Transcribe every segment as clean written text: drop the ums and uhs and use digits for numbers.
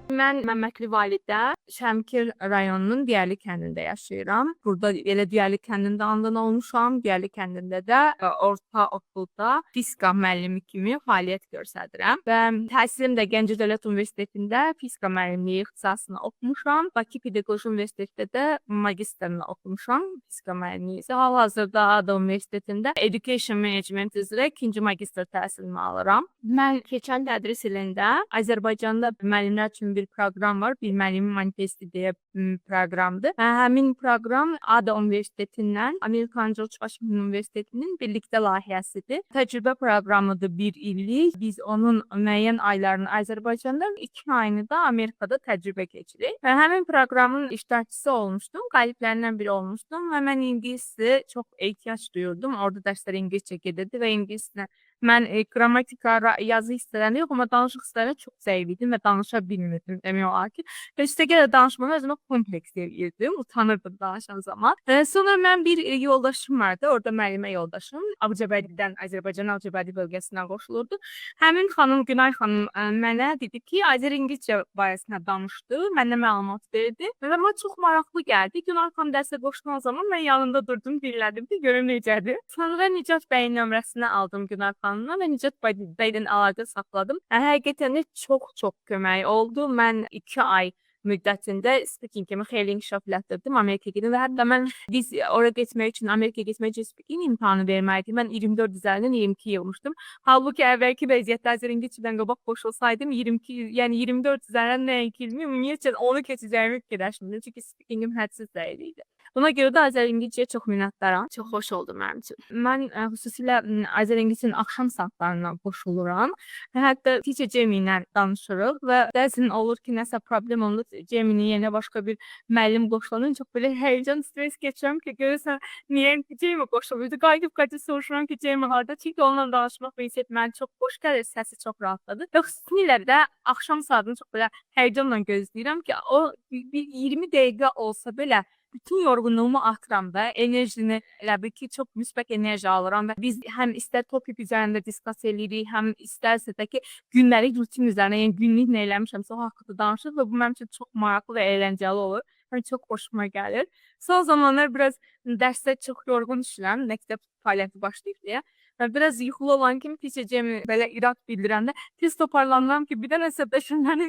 Mən Məmmədli Validə Şəmkir rayonunun Diyərli kəndində yaşayıram. Burada elə Diyərli kəndində anadan olmuşam. Diyərli kəndində də orta okulda fizika müəllimi kimi fəaliyyət göstərirəm və təhsilim də Gəncə Dövlət Universitetində fizika müəllimliyi ixtisasını oxumuşam. Bakı Pedaqoji Universitetində də magistrini oxumuşam. Fizika müəllimliyi isə hal-hazırda ADA Universitetində Education Management üzrə 2-ci magistr təhsilimi alıram. Mən keçən tədris ilində Azərbaycanda müəllimlər üçün bir proqram var. Bir müəllimin manifesti deyə proqramdır. Həmin proqram ADA Universitetindən Amerikan George Washington Universitetinin birlikdə layihəsidir. Təcrübə proqramıdır 1 illik. Biz onun müəyyən aylarını Azərbaycanda, 2 ayını da Amerikada təcrübə keçiririk. Həmin proqramın iştirakçısı olmuşdum. Qaliblərindən biri olmuşdum və mən ingiliscə çox ehtiyac duyurdum. Orada dərslər ingiliscə gedirdi və ingiliscə mən qrammatika, yazı hissələrini yox, amma danışıq hissələrini çox zəif idim və danışa bilmirdim demək olar ki. Və üstəgəl də danışmağı özümə kompleks eləyirdim, utanırdım danışan zaman. Sonra mən bir yoldaşım vardı, orada müəllimə yoldaşım, Ağcabədidən, Azərbaycan Ağcabədi bölgəsindən qoşulurdu. Həmin xanım, Günay xanım mənə dedi ki, Azər-İngiliscə barəsində danışdı, mənə məlumat verdi və mənə çox maraqlı gəldi. Günay xanım dərsə qoşulan zaman mən yanında durdum, dinlədim ki, görüm necədir. Sonra Nicat bəyin nömrəsini aldım Günay xanımdan və Nicat bəylə əlaqə saxladım. Həqiqətən də çox kömək oldu. Mən 2 ay müddətində speakingimi xeyli inkişaf elətdirdim Amerikaya gedim və hətta mən biz oraya getmək üçün, Amerikaya getmək üçün speaking imtahanı verməliydim. Mən 24 üzərindən 22 yığmışdım. Halbuki əvvəlki vəziyyətdə Azər-İngiliscədən qabaq qoşulsaydım 22, yəni 24 üzərindən nəinki ümumiyyətlə onu keçəcəyimi fikirləşmirdim. Çünki speakingim hədsiz zəif idi. Buna görə də Azər-İngiliscəyə çox minnətdaram. Çox xoş oldu mənim üçün. Mən xüsusilə Azər-İngiliscənin axşam saatlarına qoşuluram. Hətta Teacher Jamie ilə danışırıq və bəzən olur ki, nəsə problem olur. Jamie yenə başqa bir müəllim qoşulanın çox belə həyəcan, stres keçirəm ki, görürsən niyə Jamie qoşulur? Qayıdıb soruşuram ki, Jamie harda? Çünki onunla danışmaq məncə mənə çox xoş gəlir, səsi çox rahatladır. Və xüsusilə də axşam saatını çox belə həyəcanla gözləyirəm ki, o bir 20 dəqiqə olsa belə bütün yorğunluğumu atıram və enerjini elə bil ki, çox müsbət enerji alıram və biz həm istər topik üzərində diskas eləyirik, həm istərsə də ki, gündəlik rutin üzərində, yəni günlük nə eləmişəmsə o haqqında danışırıq və bu mənim üçün çox maraqlı və əyləncəli olur. Yəni çox xoşuma gəlir. Son zamanlar biraz dərsdə çox yorğun düşürəm, məktəb fəaliyyəti başlayıb deyə. Və biraz yuxulu olan kimi keçəcəyimi belə irad bildirəndə tez toparlanıram ki, bir də əsəbləşənləri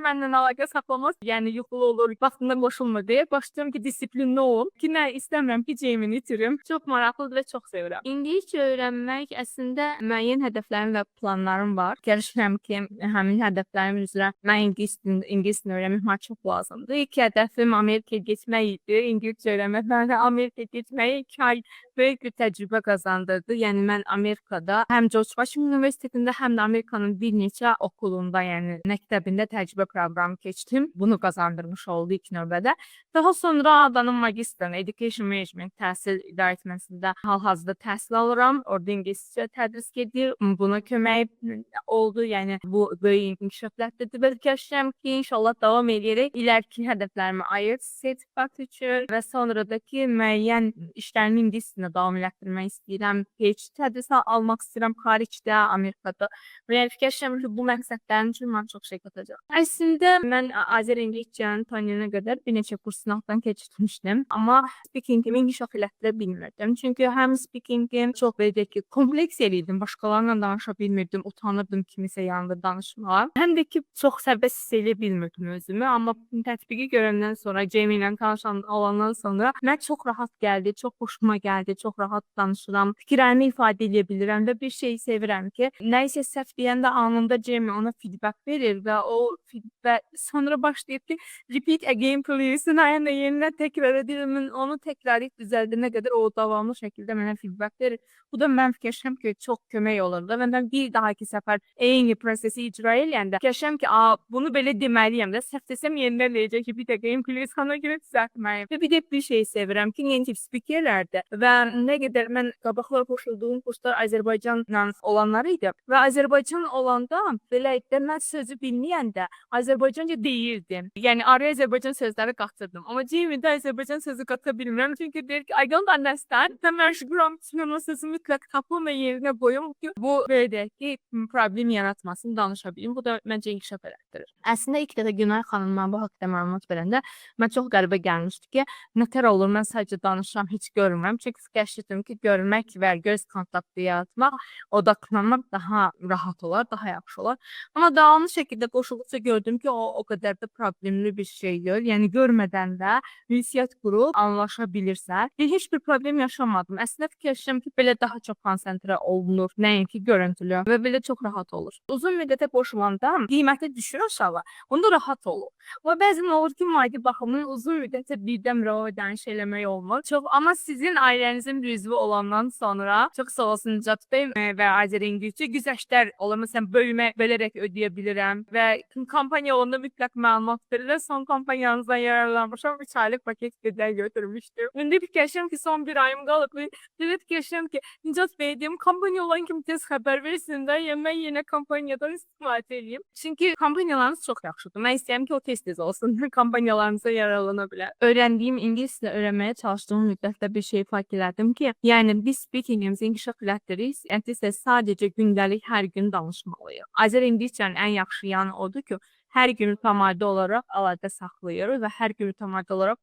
mənlə əlaqə saxlamaz. Yəni yuxulu olur, vaxtında qoşulmur deyə başlayıram ki, disiplinli ol. Ki nə istəmirəm ki, Jamie-ni itirim. Çox maraqlıdır və çox sevirəm. İngiliscə öyrənmək əslində müəyyən hədəflərim və planlarım var. Gəlişirəm ki, həmin hədəflərim üzrə mən ingiliscə öyrənmək mənə çox lazımdır. İlk hədəfim Amerikaya getmək idi. İngiliscə öyrənmək mənə Amerikaya getməyi 2 ay böyük bir təcrübə qazandırdı. Yəni mən Amerikada həm George Washington Universitetində, həm də Amerikanın bir neçə okulunda, yəni məktəbində təcrübə proqramı keçdim. Bunu qazandırmış oldu ilk növbədə. Daha sonra ADA-nın magistrini, Education Management təhsil idarəetməsində hal-hazırda təhsil alıram. Orada ingiliscə tədris gedir. Buna kömək oldu. Yəni bu böyük inkişaflardır. Və fikirləşirəm ki, inşallah davam edərək iləriki hədəflərimi IELTS sertifikatı üçün və sonradakı müəyyən işlərimi ingiliscə davam elətdirmək istəyirəm. PhD tədrisi almaq istəyirəm xaricdə, Amerikada. Və yəni fikirləşirəm ki, bu məqsədlərim üçün mən çox şey qatacaq. Əslində mən Azər-İngiliscənin tanıyana qədər bir neçə kurs sınaqdan keçirmişdim, amma speakingimi inkişaf elətdirə bilmirdim. Çünki həm speakingim çox belə ki, kompleks eləyirdim, başqalarıyla danışa bilmirdim, utanırdım kimisə yanında danışmağa. Həm də ki, çox sərbəst hiss eləyə bilmirdim özümü, amma tətbiqi görəndən sonra, Jamie ilə tanışan olandan sonra mən çox rahat gəldi, çox xoşuma gəldi, çox rahat danışıram, fikirlərimi ifadə edə bilirəm və bir şeyi sevirəm ki, nə isə səhv deyəndə anında Jamie ona feedback verir və o feedback sonra başlayıb ki, repeat again please, yəni yenilə təkrar edirəm, onu təkrarlayıb düzəldənə qədər o davamlı şəkildə mənə feedback verir. Bu da mən fikirləşirəm ki, çox kömək olur da və mən bir dahaki səfər eyni prosesi icra eləyəndə fikirləşirəm ki, bunu belə deməliyəm də, səhv desəm yenidən deyəcək ki, bir again please, ona görə düzəltməliyəm. Və bir də bir şey sevirəm ki, native speakerlərdə və nə qədər mən qabaqlar qoşulduğum kurslar Azərbaycanla olanlar idi və Azərbaycan olanda belə də mən sözü bilməyəndə Azərbaycanca deyirdim. Yəni araya Azərbaycan sözləri qatırdım. Amma Jamie-də Azərbaycan sözü qata bilmirəm çünki deyir ki, I don't understand. Mən şuram o sözü mütləq tapım və yerinə qoyum ki, bu belə deyək ki, problem yaratmasın, danışa bilim. Bu da məncə inkişaf elətdirir. Əslində ilk dəfə Günay xanımla bu haqqda məlumat verəndə mən çox qəribə gəlmişdi ki, nətər olur, mən sadəcə danışıram, heç görmürəm. Çünki fikirləşirdim ki, görmək və göz kontaktı yaratmaq, odaqlanmaq daha rahat olar, daha yaxşı olar. Amma davamlı şəkildə qoşulduqca gördüm ki, o qədər də problemli bir şey deyil. Yəni görmədən də ünsiyyət qurub anlaşa bilirsən. Heç bir problem yaşamadım. Əslində fikirləşirəm ki, belə daha çox konsentrə olunur, nəinki görüntülü və belə çox rahat olur. Uzun müddətə qoşulanda qiyməti düşür aşağı, onda rahat olur. Amma bəzən olur ki, maddi baxımdan uzun müddətə birdən-birə o ödəniş eləmək olmur. Çox, amma sizin ailənizin bir üzvü olandan sonra çox sağ olsun Nicat bəy və Azər İngilizcə güzəştlər olur. Məsələn, bölərək ödəyə bilirəm və kampaniya olanda mütləq məlumat verirlər. Son kampanyanızdan yararlanmışam. 3 aylıq paket qədər götürmüşdüm. İndi fikirləşirəm ki, son bir ayım qalıb. Fikirləşirəm ki, Nicat bəy deyim, kampaniya olan kimi tez xəbər versin də, mən yenə kampaniyadan istifadə edeyim. Çünki kampaniyalarınız çox yaxşıdır. Mən istəyirəm ki, o tez-tez olsun. Kampaniyalarınıza yararlana bilər. Öyrəndiyim ingilis dilini öyrənməyə çalışdığım müddətdə bir şey fark elədim ki, yəni biz speakingimizi inkişaf elətdiririk. Yəni sadəcə gündəlik hər gün danışmalıyıq. Azər İngiliscənin ən yaxşı yanı odur ki, hər gün mütəmadi olaraq əlaqə saxlayırıq və hər gün mütəmadi olaraq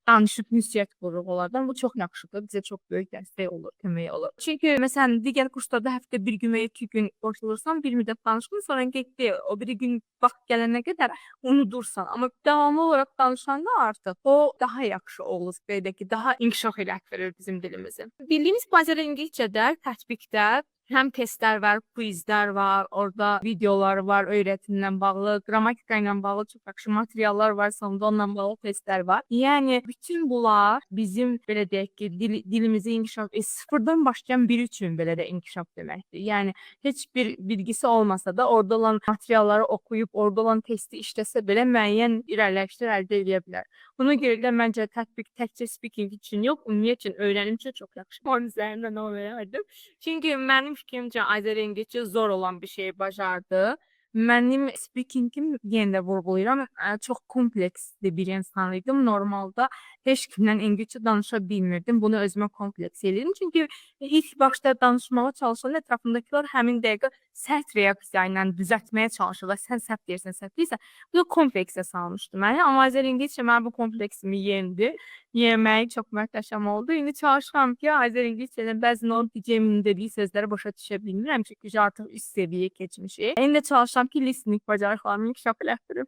danışıb ünsiyyət qururuq onlardan. Bu çox yaxşıdır. Bizə çox böyük dəstək olur, kömək olur. Çünki məsələn digər kurslarda həftə bir gün və 2 gün qoşulursan, bir müddət danışdın, sonra getdi. O biri gün vaxt gələnə qədər unudursan. Amma davamlı olaraq danışanda artıq o daha yaxşı olur. Belə ki, daha inkişaf elətdirir bizim dilimizi. Bildiyiniz bazar İngiliscədə tətbiqdə həm testlər var, quizlər var, orada videolar var, öyrətimlə bağlı, qrammatika ilə bağlı çox yaxşı materiallar var, sonda onunla bağlı testlər var. Yəni bütün bunlar bizim belə deyək ki, dilimizi inkişaf sıfırdan başlayan biri üçün belə də inkişaf deməkdir. Yəni heç bir bilgisi olmasa da orada olan materialları oxuyub, orada olan testi işləsə belə müəyyən irəliləyişlər əldə edə bilər. Buna görə də məncə tətbiq təkcə speaking üçün yox, ümumiyyətlə öyrənim üçün çox yaxşı. Onun üzərindən o verdim. Çünki mənim fikrimcə Azər İngiliscə zor olan bir şeyi bacardı. Mənim speakingim yenə də vurğulayıram, çox kompleksli bir insan idim. Normalda heç kimlə İngiliscə danışa bilmirdim. Bunu özümə kompleks eləyirdim. Çünki ilk başda danışmağa çalışan ətrafındakılar həmin dəqiqə sərt reaksiya ilə düzəltməyə çalışırlar. Sən səhv deyirsən, səhv deyirsən. Bu da kompleksə salmışdı məni. Amma Azər İngiliscə mənim bu kompleksimi yendi. Yeməyi çox möhtəşəm oldu. İndi çalışıram ki, Azər İngiliscədən bəzən o Jamie'nin dediyi sözləri başa düşə bilmirəm. Çünki artıq üst səviyyəyə keçmişik. İndi çalışıram ki, listening bacarıqlarımı inkişaf elətdirim.